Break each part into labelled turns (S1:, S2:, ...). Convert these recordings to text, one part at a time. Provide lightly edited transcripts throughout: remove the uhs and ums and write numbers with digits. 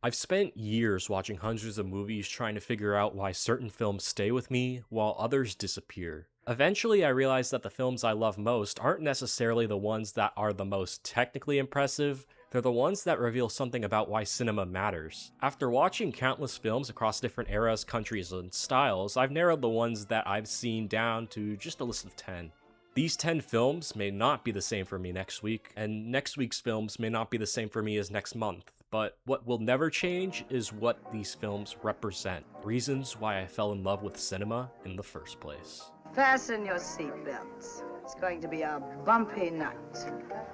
S1: I've spent years watching hundreds of movies trying to figure out why certain films stay with me while others disappear. Eventually, I realized that the films I love most aren't necessarily the ones that are the most technically impressive, they're the ones that reveal something about why cinema matters. After watching countless films across different eras, countries, and styles, I've narrowed the ones that I've seen down to just a list of 10. These 10 films may not be the same for me next week, and next week's films may not be the same for me as next month. But what will never change is what these films represent. Reasons why I fell in love with cinema in the first place.
S2: Fasten your seatbelts. It's going to be a bumpy night.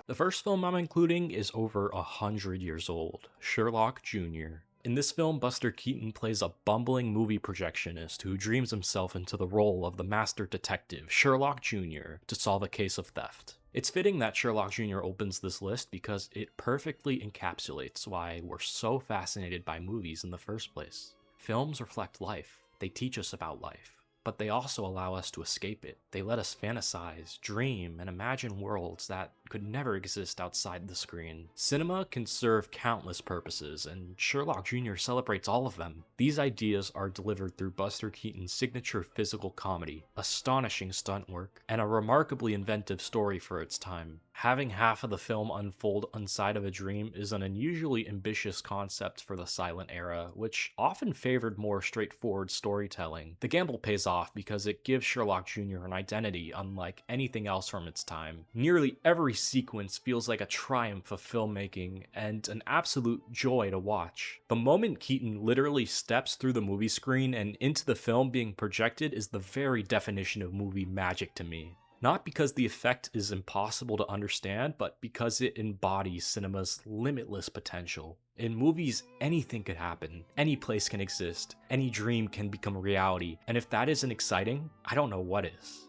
S1: The first film I'm including is over 100 years old, Sherlock Jr. In this film, Buster Keaton plays a bumbling movie projectionist who dreams himself into the role of the master detective, Sherlock Jr., to solve a case of theft. It's fitting that Sherlock Jr. opens this list because it perfectly encapsulates why we're so fascinated by movies in the first place. Films reflect life, they teach us about life, but they also allow us to escape it. They let us fantasize, dream, and imagine worlds that could never exist outside the screen. Cinema can serve countless purposes, and Sherlock Jr. celebrates all of them. These ideas are delivered through Buster Keaton's signature physical comedy, astonishing stunt work, and a remarkably inventive story for its time. Having half of the film unfold inside of a dream is an unusually ambitious concept for the silent era, which often favored more straightforward storytelling. The gamble pays off because it gives Sherlock Jr. an identity unlike anything else from its time. Nearly every sequence feels like a triumph of filmmaking and an absolute joy to watch. The moment Keaton literally steps through the movie screen and into the film being projected is the very definition of movie magic to me. Not because the effect is impossible to understand, but because it embodies cinema's limitless potential. In movies, anything could happen, any place can exist, any dream can become reality, and if that isn't exciting, I don't know what is.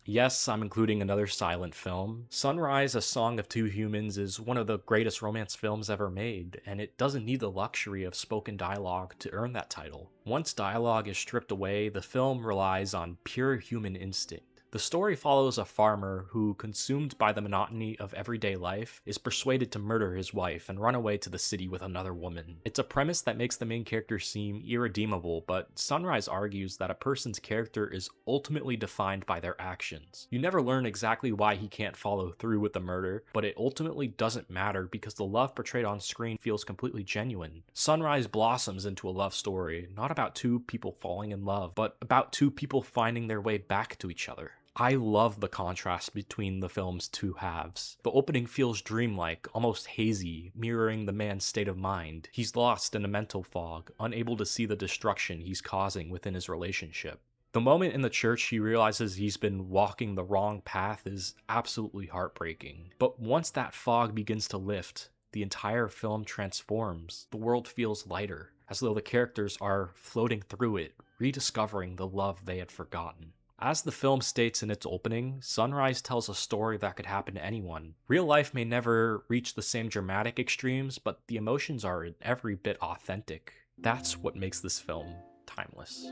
S1: Yes, I'm including another silent film. Sunrise, A Song of Two Humans is one of the greatest romance films ever made, and it doesn't need the luxury of spoken dialogue to earn that title. Once dialogue is stripped away, the film relies on pure human instinct. The story follows a farmer who, consumed by the monotony of everyday life, is persuaded to murder his wife and run away to the city with another woman. It's a premise that makes the main character seem irredeemable, but Sunrise argues that a person's character is ultimately defined by their actions. You never learn exactly why he can't follow through with the murder, but it ultimately doesn't matter because the love portrayed on screen feels completely genuine. Sunrise blossoms into a love story, not about two people falling in love, but about two people finding their way back to each other. I love the contrast between the film's two halves. The opening feels dreamlike, almost hazy, mirroring the man's state of mind. He's lost in a mental fog, unable to see the destruction he's causing within his relationship. The moment in the church he realizes he's been walking the wrong path is absolutely heartbreaking. But once that fog begins to lift, the entire film transforms. The world feels lighter, as though the characters are floating through it, rediscovering the love they had forgotten. As the film states in its opening, Sunrise tells a story that could happen to anyone. Real life may never reach the same dramatic extremes, but the emotions are every bit authentic. That's what makes this film timeless.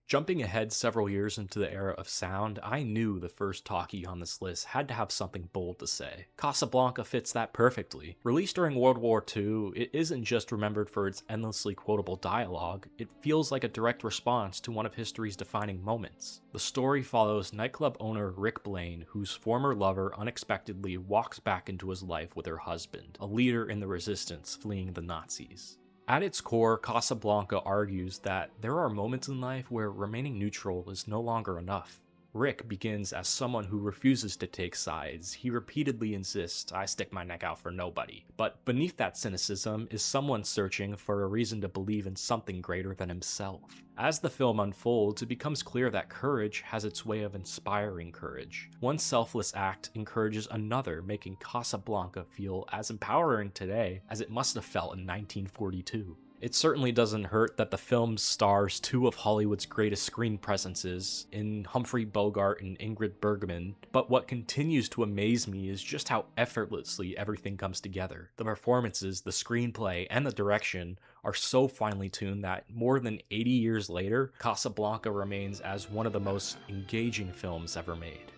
S1: Jumping ahead several years into the era of sound, I knew the first talkie on this list had to have something bold to say. Casablanca fits that perfectly. Released during World War II, it isn't just remembered for its endlessly quotable dialogue, it feels like a direct response to one of history's defining moments. The story follows nightclub owner Rick Blaine, whose former lover unexpectedly walks back into his life with her husband, a leader in the resistance fleeing the Nazis. At its core, Casablanca argues that there are moments in life where remaining neutral is no longer enough. Rick begins as someone who refuses to take sides. He repeatedly insists, "I stick my neck out for nobody." But beneath that cynicism is someone searching for a reason to believe in something greater than himself. As the film unfolds, it becomes clear that courage has its way of inspiring courage. One selfless act encourages another, making Casablanca feel as empowering today as it must have felt in 1942. It certainly doesn't hurt that the film stars two of Hollywood's greatest screen presences in Humphrey Bogart and Ingrid Bergman, but what continues to amaze me is just how effortlessly everything comes together. The performances, the screenplay, and the direction are so finely tuned that more than 80 years later, Casablanca remains as one of the most engaging films ever made.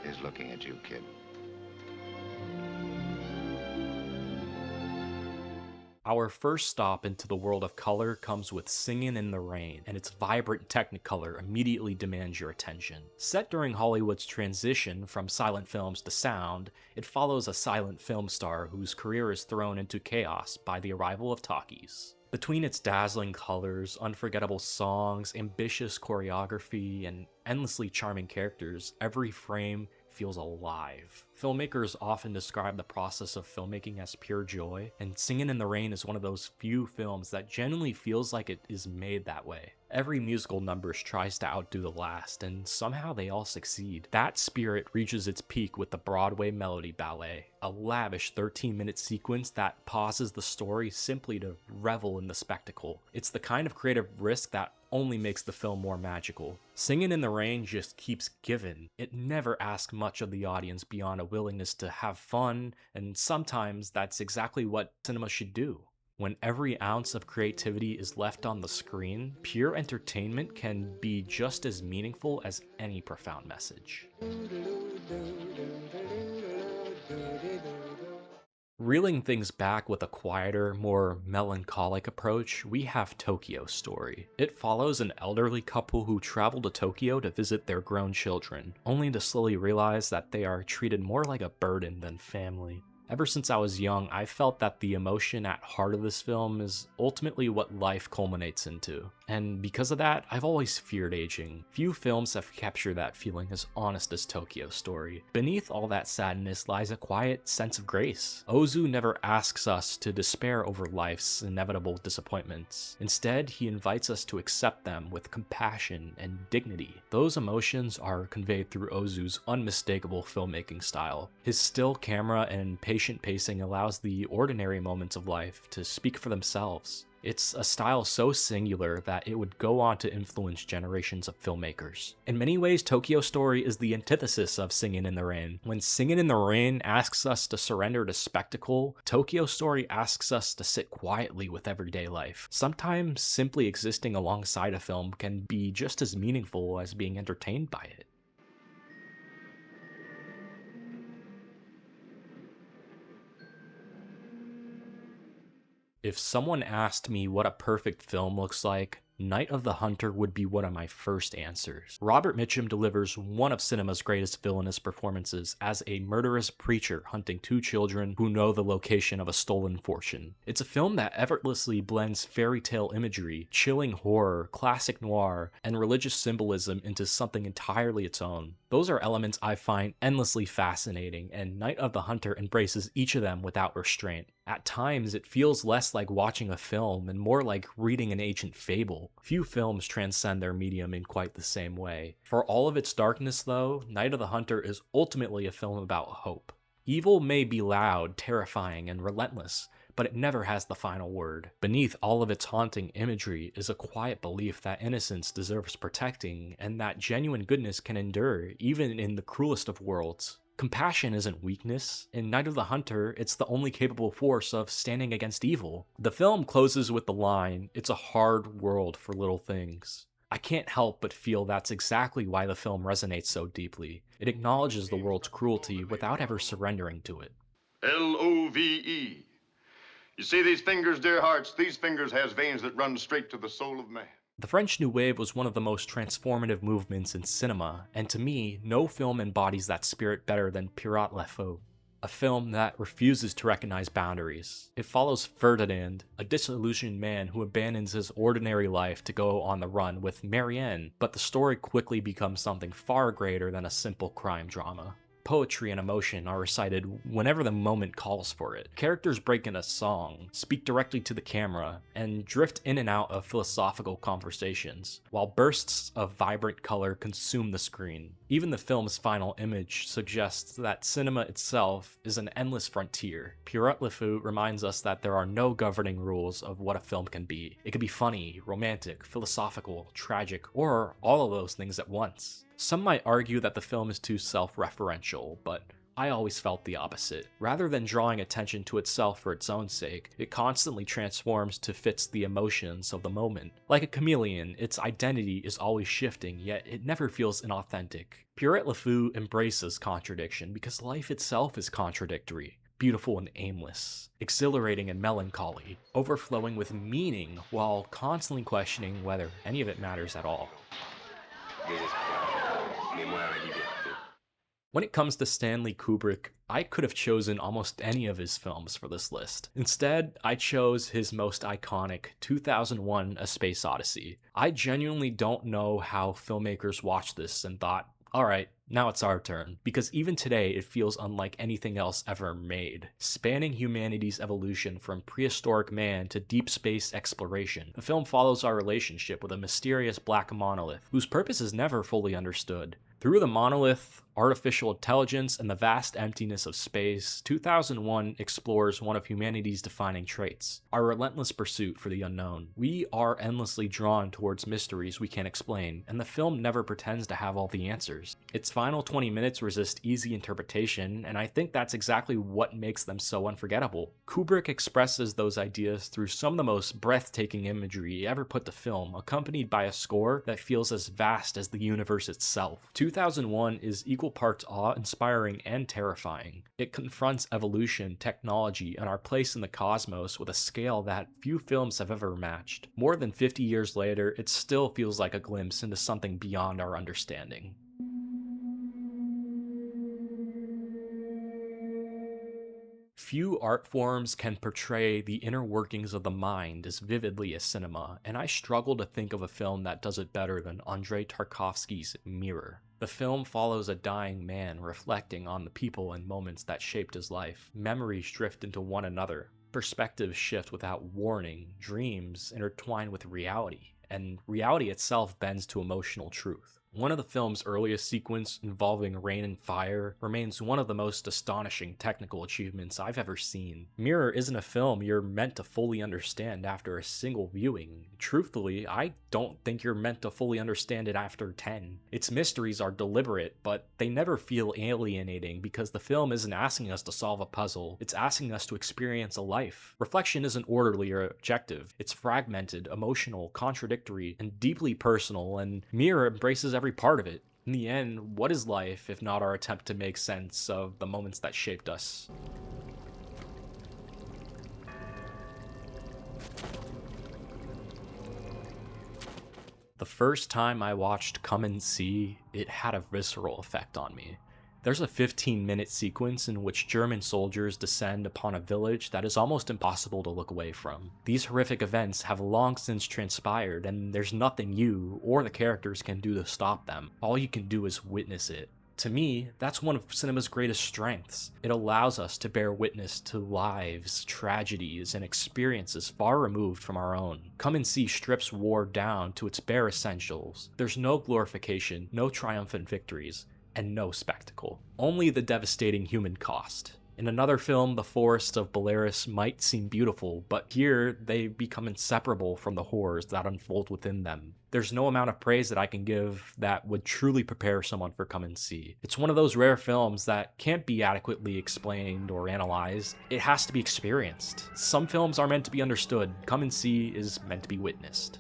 S3: He's looking at you, kid.
S1: Our first stop into the world of color comes with Singin' in the Rain, and its vibrant technicolor immediately demands your attention. Set during Hollywood's transition from silent films to sound, it follows a silent film star whose career is thrown into chaos by the arrival of talkies. Between its dazzling colors, unforgettable songs, ambitious choreography, and endlessly charming characters, every frame feels alive. Filmmakers often describe the process of filmmaking as pure joy, and Singin' in the Rain is one of those few films that genuinely feels like it is made that way. Every musical number tries to outdo the last, and somehow they all succeed. That spirit reaches its peak with the Broadway Melody Ballet, a lavish 13-minute sequence that pauses the story simply to revel in the spectacle. It's the kind of creative risk that only makes the film more magical. Singin' in the Rain just keeps giving. It never asks much of the audience beyond a willingness to have fun, and sometimes that's exactly what cinema should do. When every ounce of creativity is left on the screen, pure entertainment can be just as meaningful as any profound message. Reeling things back with a quieter, more melancholic approach, we have Tokyo Story. It follows an elderly couple who travel to Tokyo to visit their grown children, only to slowly realize that they are treated more like a burden than family. Ever since I was young, I felt that the emotion at heart of this film is ultimately what life culminates into. And because of that, I've always feared aging. Few films have captured that feeling as honest as Tokyo Story. Beneath all that sadness lies a quiet sense of grace. Ozu never asks us to despair over life's inevitable disappointments. Instead, he invites us to accept them with compassion and dignity. Those emotions are conveyed through Ozu's unmistakable filmmaking style. His still camera and patient pacing allows the ordinary moments of life to speak for themselves. It's a style so singular that it would go on to influence generations of filmmakers. In many ways, Tokyo Story is the antithesis of Singin' in the Rain. When Singin' in the Rain asks us to surrender to spectacle, Tokyo Story asks us to sit quietly with everyday life. Sometimes simply existing alongside a film can be just as meaningful as being entertained by it. If someone asked me what a perfect film looks like, Night of the Hunter would be one of my first answers. Robert Mitchum delivers one of cinema's greatest villainous performances as a murderous preacher hunting two children who know the location of a stolen fortune. It's a film that effortlessly blends fairy tale imagery, chilling horror, classic noir, and religious symbolism into something entirely its own. Those are elements I find endlessly fascinating, and Night of the Hunter embraces each of them without restraint. At times, it feels less like watching a film and more like reading an ancient fable. Few films transcend their medium in quite the same way. For all of its darkness, though, Night of the Hunter is ultimately a film about hope. Evil may be loud, terrifying, and relentless, but it never has the final word. Beneath all of its haunting imagery is a quiet belief that innocence deserves protecting, and that genuine goodness can endure, even in the cruelest of worlds. Compassion isn't weakness. In Night of the Hunter, it's the only capable force of standing against evil. The film closes with the line, "It's a hard world for little things." I can't help but feel that's exactly why the film resonates so deeply. It acknowledges the world's cruelty without ever surrendering to it.
S4: Love. You see these fingers, dear hearts? These fingers has veins that run straight to the soul of man.
S1: The French New Wave was one of the most transformative movements in cinema, and to me, no film embodies that spirit better than Pierrot Le Fou, a film that refuses to recognize boundaries. It follows Ferdinand, a disillusioned man who abandons his ordinary life to go on the run with Marianne, but the story quickly becomes something far greater than a simple crime drama. poetry and emotion are recited whenever the moment calls for it. Characters break into song, speak directly to the camera, and drift in and out of philosophical conversations, while bursts of vibrant color consume the screen. Even the film's final image suggests that cinema itself is an endless frontier. Pierrot Le Fou reminds us that there are no governing rules of what a film can be. It can be funny, romantic, philosophical, tragic, or all of those things at once. Some might argue that the film is too self-referential, but I always felt the opposite. Rather than drawing attention to itself for its own sake, it constantly transforms to fit the emotions of the moment. Like a chameleon, its identity is always shifting, yet it never feels inauthentic. Pierrot Le Fou embraces contradiction because life itself is contradictory. Beautiful and aimless, exhilarating and melancholy, overflowing with meaning while constantly questioning whether any of it matters at all. When it comes to Stanley Kubrick, I could have chosen almost any of his films for this list. Instead, I chose his most iconic 2001: A Space Odyssey. I genuinely don't know how filmmakers watched this and thought, alright, now it's our turn, because even today it feels unlike anything else ever made. Spanning humanity's evolution from prehistoric man to deep space exploration, the film follows our relationship with a mysterious black monolith whose purpose is never fully understood. Through the monolith, artificial intelligence, and the vast emptiness of space, 2001 explores one of humanity's defining traits, our relentless pursuit for the unknown. We are endlessly drawn towards mysteries we can't explain, and the film never pretends to have all the answers. Its final 20 minutes resist easy interpretation, and I think that's exactly what makes them so unforgettable. Kubrick expresses those ideas through some of the most breathtaking imagery ever put to film, accompanied by a score that feels as vast as the universe itself. 2001 is equal parts awe-inspiring and terrifying. It confronts evolution, technology, and our place in the cosmos with a scale that few films have ever matched. More than 50 years later, it still feels like a glimpse into something beyond our understanding. Few art forms can portray the inner workings of the mind as vividly as cinema, and I struggle to think of a film that does it better than Andrei Tarkovsky's Mirror. The film follows a dying man reflecting on the people and moments that shaped his life. Memories drift into one another. Perspectives shift without warning. Dreams intertwine with reality, and reality itself bends to emotional truth. One of the film's earliest sequences involving rain and fire remains one of the most astonishing technical achievements I've ever seen. Mirror isn't a film you're meant to fully understand after a single viewing. Truthfully, I don't think you're meant to fully understand it after 10. Its mysteries are deliberate, but they never feel alienating because the film isn't asking us to solve a puzzle, it's asking us to experience a life. Reflection isn't orderly or objective, it's fragmented, emotional, contradictory, and deeply personal, and Mirror embraces every part of it. In the end, what is life if not our attempt to make sense of the moments that shaped us? The first time I watched Come and See, it had a visceral effect on me. There's a 15-minute sequence in which German soldiers descend upon a village that is almost impossible to look away from. These horrific events have long since transpired, and there's nothing you or the characters can do to stop them. All you can do is witness it. To me, that's one of cinema's greatest strengths. It allows us to bear witness to lives, tragedies, and experiences far removed from our own. Come and See strips war down to its bare essentials. There's no glorification, no triumphant victories, and no spectacle. Only the devastating human cost. In another film, the forests of Belarus might seem beautiful, but here they become inseparable from the horrors that unfold within them. There's no amount of praise that I can give that would truly prepare someone for Come and See. It's one of those rare films that can't be adequately explained or analyzed. It has to be experienced. Some films are meant to be understood. Come and See is meant to be witnessed.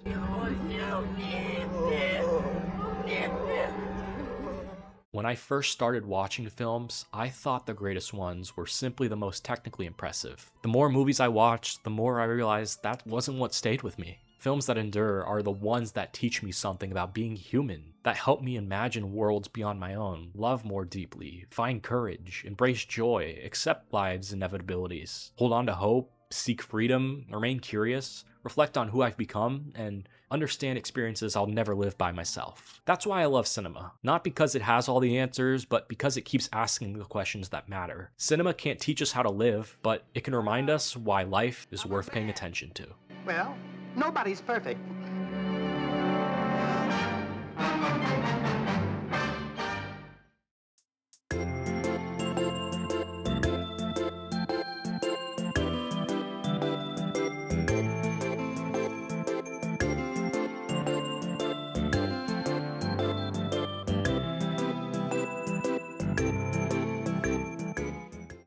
S1: When I first started watching films, I thought the greatest ones were simply the most technically impressive. The more movies I watched, the more I realized that wasn't what stayed with me. Films that endure are the ones that teach me something about being human, that help me imagine worlds beyond my own, love more deeply, find courage, embrace joy, accept life's inevitabilities, hold on to hope, seek freedom, remain curious, reflect on who I've become, and understand experiences I'll never live by myself. That's why I love cinema. Not because it has all the answers, but because it keeps asking the questions that matter. Cinema can't teach us how to live, but it can remind us why life is worth paying attention to.
S5: Well, nobody's perfect.